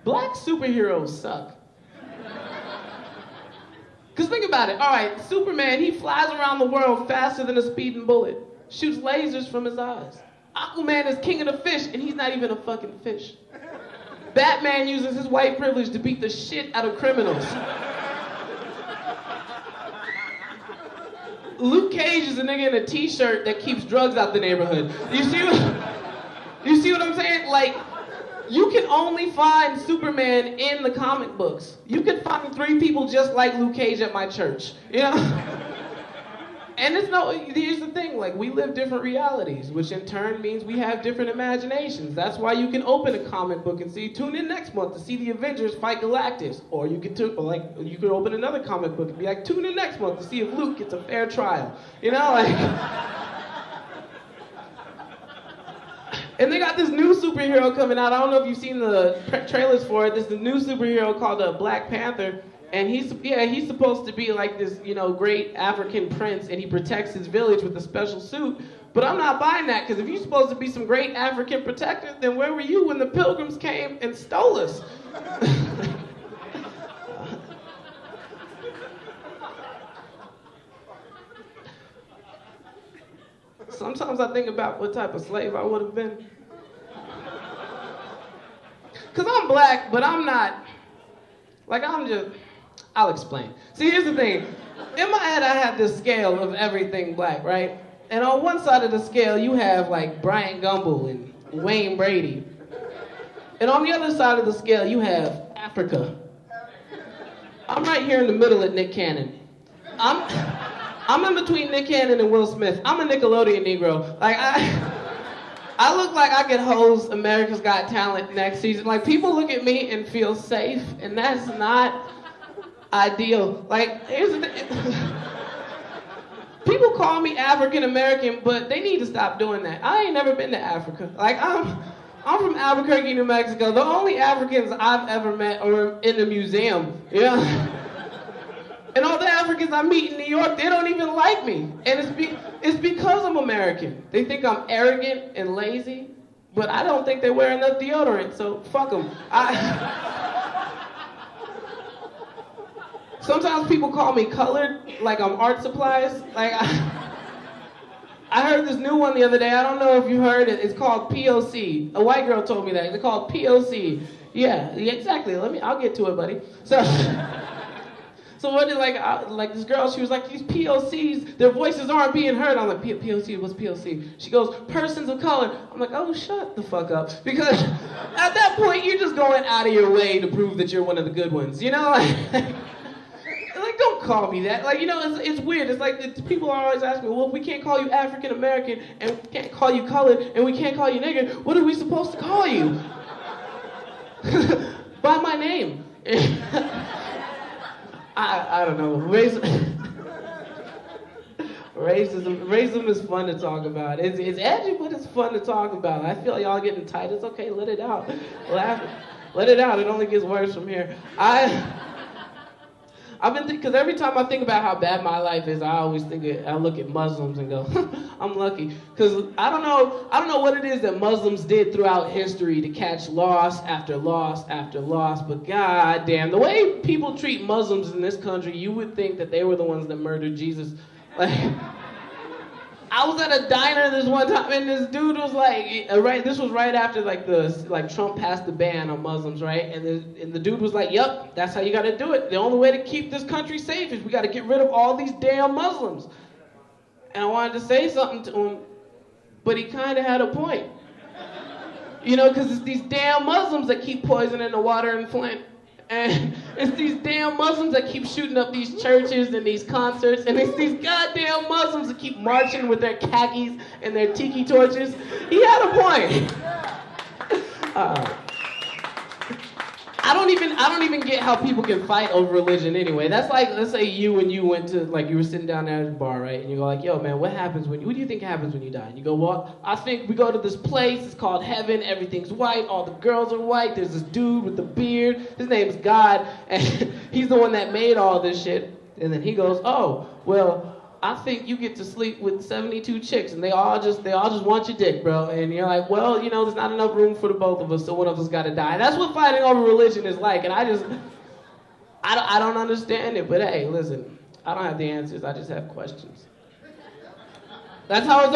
Black superheroes suck. Because think about it. All right, Superman, he flies around the world faster than a speeding bullet. Shoots lasers from his eyes. Aquaman is king of the fish, and he's not even a fucking fish. Batman uses his white privilege to beat the shit out of criminals. Luke Cage is a nigga in a t-shirt that keeps drugs out the neighborhood. You see what I'm saying? Like, you can only find Superman in the comic books. You can find 3 people just like Luke Cage at my church, you know? And here's the thing, like, we live different realities, which in turn means we have different imaginations. That's why you can open a comic book and tune in next month to see the Avengers fight Galactus. Or you could open another comic book and be like, tune in next month to see if Luke gets a fair trial. You know, like... And they got this new superhero coming out. I don't know if you've seen the trailers for it. There's a new superhero called Black Panther. And he's supposed to be like this, great African prince, and he protects his village with a special suit. But I'm not buying that, because if you're supposed to be some great African protector, then where were you when the Pilgrims came and stole us? Sometimes I think about what type of slave I would have been. Because I'm black, but I'm not, I'll explain. See, here's the thing. In my head, I have this scale of everything black, right? And on one side of the scale, you have, like, Bryant Gumbel and Wayne Brady. And on the other side of the scale, you have Africa. I'm right here in the middle at Nick Cannon. I'm in between Nick Cannon and Will Smith. I'm a Nickelodeon Negro. Like, I look like I could host America's Got Talent next season. Like, people look at me and feel safe, and that's not ideal. Like, here's the thing. People call me African American, but they need to stop doing that. I ain't never been to Africa. Like, I'm from Albuquerque, New Mexico. The only Africans I've ever met are in a museum. Yeah. And all the Africans I meet in New York, they don't even like me. And it's because I'm American. They think I'm arrogant and lazy, but I don't think they wear enough deodorant, so fuck them. Sometimes people call me colored, like I'm art supplies. Like, I heard this new one the other day. I don't know if you heard it. It's called POC. A white girl told me that. It's called POC. Yeah, exactly. I'll get to it, buddy. So what is like this girl, she was like, these POCs, their voices aren't being heard. I'm like, POC, what's POC? She goes, persons of color. I'm like, oh, shut the fuck up. Because at that point, you're just going out of your way to prove that you're one of the good ones, you know? Like, don't call me that. Like, it's weird. It's like, people are always asking me, well, if we can't call you African American, and we can't call you colored, and we can't call you nigger, what are we supposed to call you? By my name. I don't know. Racism is fun to talk about. It's edgy, but it's fun to talk about. I feel y'all getting tight. It's okay. Let it out. Laugh. Let it out. It only gets worse from here. I've been because every time I think about how bad my life is, I always I look at Muslims and go, I'm lucky. Because I don't know what it is that Muslims did throughout history to catch loss after loss after loss, but goddamn, the way people treat Muslims in this country, you would think that they were the ones that murdered Jesus. Like, I was at a diner this one time, and this dude was like, this was right after Trump passed the ban on Muslims, right? And the dude was like, yep, that's how you gotta do it. The only way to keep this country safe is we gotta get rid of all these damn Muslims. And I wanted to say something to him, but he kind of had a point. Because it's these damn Muslims that keep poisoning the water in Flint. And it's these damn Muslims that keep shooting up these churches and these concerts, and it's these goddamn Muslims that keep marching with their khakis and their tiki torches. He had a point. I don't even get how people can fight over religion anyway. That's like, let's say you went to, you were sitting down there at a bar, right? And you go like, yo, man, what do you think happens when you die? And you go, well, I think we go to this place, it's called heaven, everything's white, all the girls are white, there's this dude with the beard, his name's God, and he's the one that made all this shit. And then he goes, oh, well, I think you get to sleep with 72 chicks and they all just want your dick, bro. And you're like, well, you know, there's not enough room for the both of us, so one of us gotta die. That's what fighting over religion is like, and I don't understand it, but hey, listen, I don't have the answers, I just have questions. That's how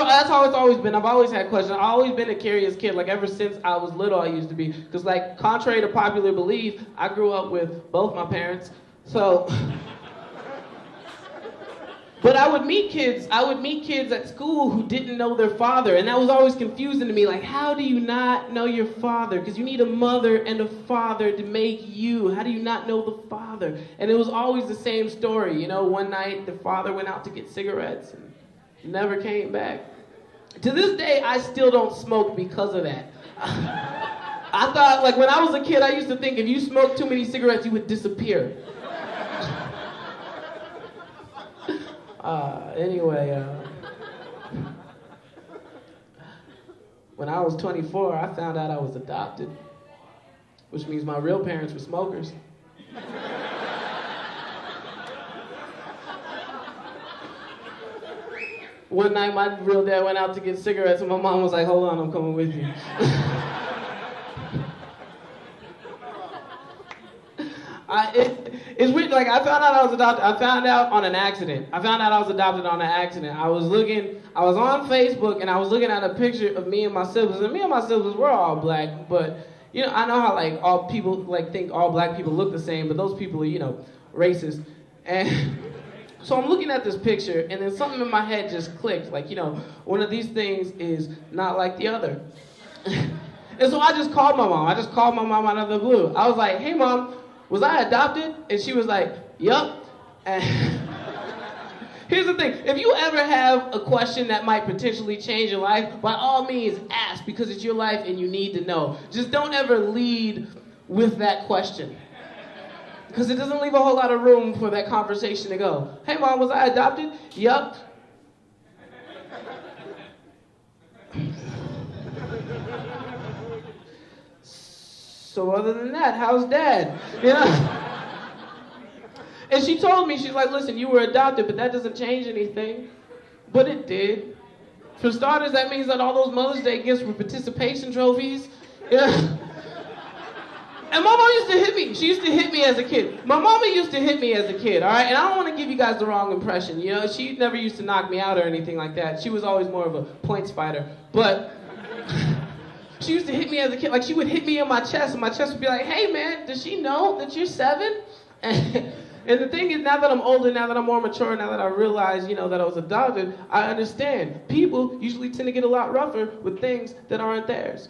it's always been. I've always had questions. I've always been a curious kid. Like, ever since I was little, I used to be. Because, like, contrary to popular belief, I grew up with both my parents. So, but I would meet kids at school who didn't know their father. And that was always confusing to me. Like, how do you not know your father? Because you need a mother and a father to make you. How do you not know the father? And it was always the same story. You know, one night, the father went out to get cigarettes and never came back. To this day, I still don't smoke because of that. I thought, like, when I was a kid, I used to think if you smoked too many cigarettes, you would disappear. Anyway, when I was 24, I found out I was adopted, which means my real parents were smokers. One night, my real dad went out to get cigarettes, and my mom was like, hold on, I'm coming with you. It's weird, like, I found out I was adopted. I found out on an accident. I was on Facebook, and I was looking at a picture of me and my siblings, and me and my siblings, we're all black, but, you know, I know how, like, all people, like, think all black people look the same, but those people are, you know, racist. And so I'm looking at this picture, and then something in my head just clicked. Like, you know, one of these things is not like the other. And so I just called my mom. Out of the blue. I was like, hey, Mom, was I adopted? And she was like, yup. And here's the thing. If you ever have a question that might potentially change your life, by all means, ask, because it's your life and you need to know. Just don't ever lead with that question, because it doesn't leave a whole lot of room for that conversation to go. Hey, Mom, was I adopted? Yup. So other than that, how's Dad? You know? And she told me, she's like, listen, you were adopted, but that doesn't change anything. But it did. For starters, that means that all those Mother's Day gifts were participation trophies. You know? And my mom used to hit me. She used to hit me as a kid. My mama used to hit me as a kid, all right? And I don't want to give you guys the wrong impression, you know? She never used to knock me out or anything like that. She was always more of a points fighter. But she used to hit me as a kid. Like, she would hit me in my chest, and my chest would be like, hey, man, does she know that you're 7? And the thing is, now that I'm older, now that I'm more mature, now that I realize, you know, that I was adopted, I understand. People usually tend to get a lot rougher with things that aren't theirs.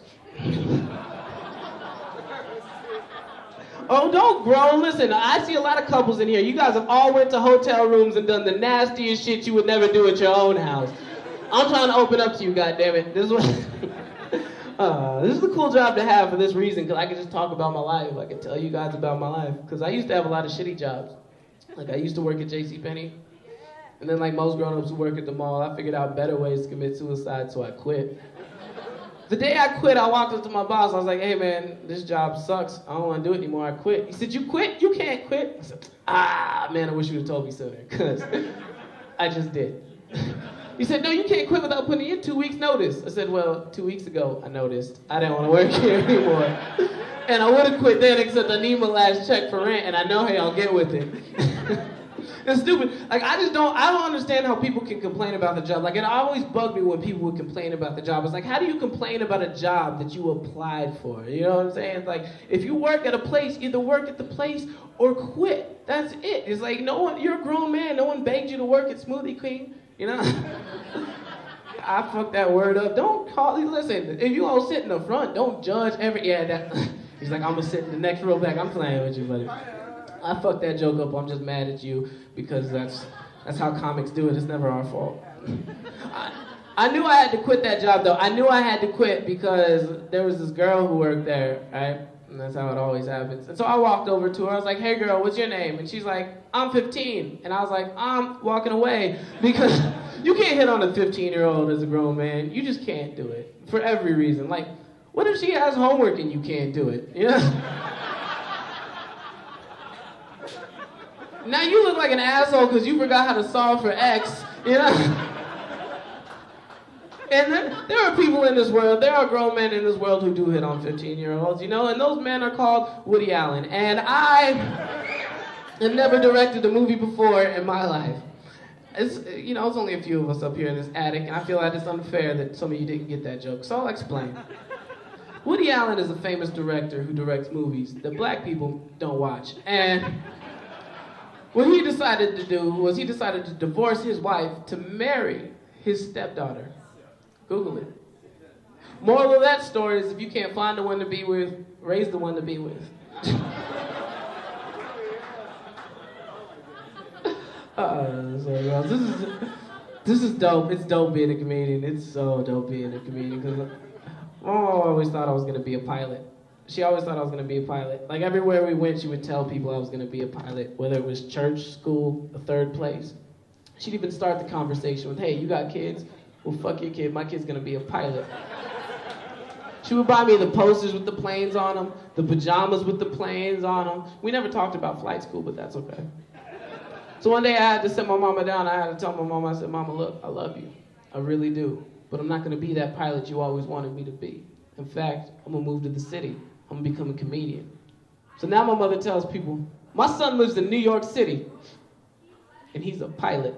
Oh, don't groan. Listen, I see a lot of couples in here. You guys have all went to hotel rooms and done the nastiest shit you would never do at your own house. I'm trying to open up to you, goddammit. This is a cool job to have for this reason, because I can just talk about my life. I can tell you guys about my life. Because I used to have a lot of shitty jobs. Like, I used to work at JCPenney. And then, like most grown-ups who work at the mall, I figured out better ways to commit suicide, so I quit. The day I quit, I walked up to my boss. I was like, hey, man, this job sucks. I don't want to do it anymore. I quit. He said, you quit? You can't quit. I said, man, I wish you would have told me sooner, because I just did. He said, no, you can't quit without putting in 2 weeks' notice. I said, well, 2 weeks ago, I noticed I didn't want to work here anymore. And I would have quit then, except I need my last check for rent, and I know how y'all get with it. It's stupid. Like, I don't understand how people can complain about the job. Like, it always bugged me when people would complain about the job. It's like, how do you complain about a job that you applied for? You know what I'm saying? It's like, if you work at a place, either work at the place or quit. That's it. It's like, no one, you're a grown man. No one begged you to work at Smoothie King. You know? I fucked that word up. Don't call, listen, if you all sit in the front, don't judge he's like, I'm gonna sit in the next row back. I'm playing with you, buddy. I fucked that joke up. I'm just mad at you because that's how comics do it. It's never our fault. I knew I had to quit that job, though. I knew I had to quit because there was this girl who worked there, right? And that's how it always happens. And so I walked over to her. I was like, hey, girl, what's your name? And she's like, I'm 15. And I was like, I'm walking away, because you can't hit on a 15-year-old as a grown man. You just can't do it for every reason. Like, what if she has homework and you can't do it? You know? Now you look like an asshole because you forgot how to solve for X, You know? And there are people in this world, there are grown men in this world who do hit on 15-year-olds, you know, and those men are called Woody Allen. And I have never directed a movie before in my life. It's, you know, it's only a few of us up here in this attic, and I feel like it's unfair that some of you didn't get that joke, so I'll explain. Woody Allen is a famous director who directs movies that black people don't watch. And what he decided to do was he decided to divorce his wife to marry his stepdaughter. Google it. Moral of that story is if you can't find the one to be with, raise the one to be with. This is dope. It's dope being a comedian. It's so dope being a comedian because my mom always thought I was gonna be a pilot. She always thought I was gonna be a pilot. Like everywhere we went, she would tell people I was gonna be a pilot, whether it was church, school, a third place. She'd even start the conversation with, "Hey, you got kids? Well, fuck your kid. My kid's gonna be a pilot." She would buy me the posters with the planes on them, the pajamas with the planes on them. We never talked about flight school, but that's okay. So one day I had to sit my mama down. I had to tell my mama, I said, "Mama, look, I love you. I really do. But I'm not gonna be that pilot you always wanted me to be. In fact, I'm gonna move to the city. I'm gonna become a comedian." So now my mother tells people, "My son lives in New York City, and he's a pilot."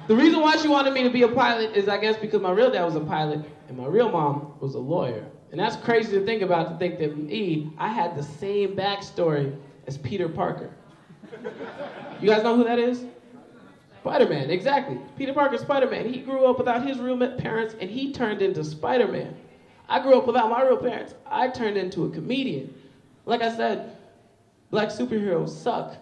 The reason why she wanted me to be a pilot is, I guess, because my real dad was a pilot and my real mom was a lawyer. And that's crazy to think about, to think that I had the same backstory as Peter Parker. You guys know who that is? Spider-Man, exactly. Peter Parker, Spider-Man. He grew up without his real parents and he turned into Spider-Man. I grew up without my real parents. I turned into a comedian. Like I said, black superheroes suck.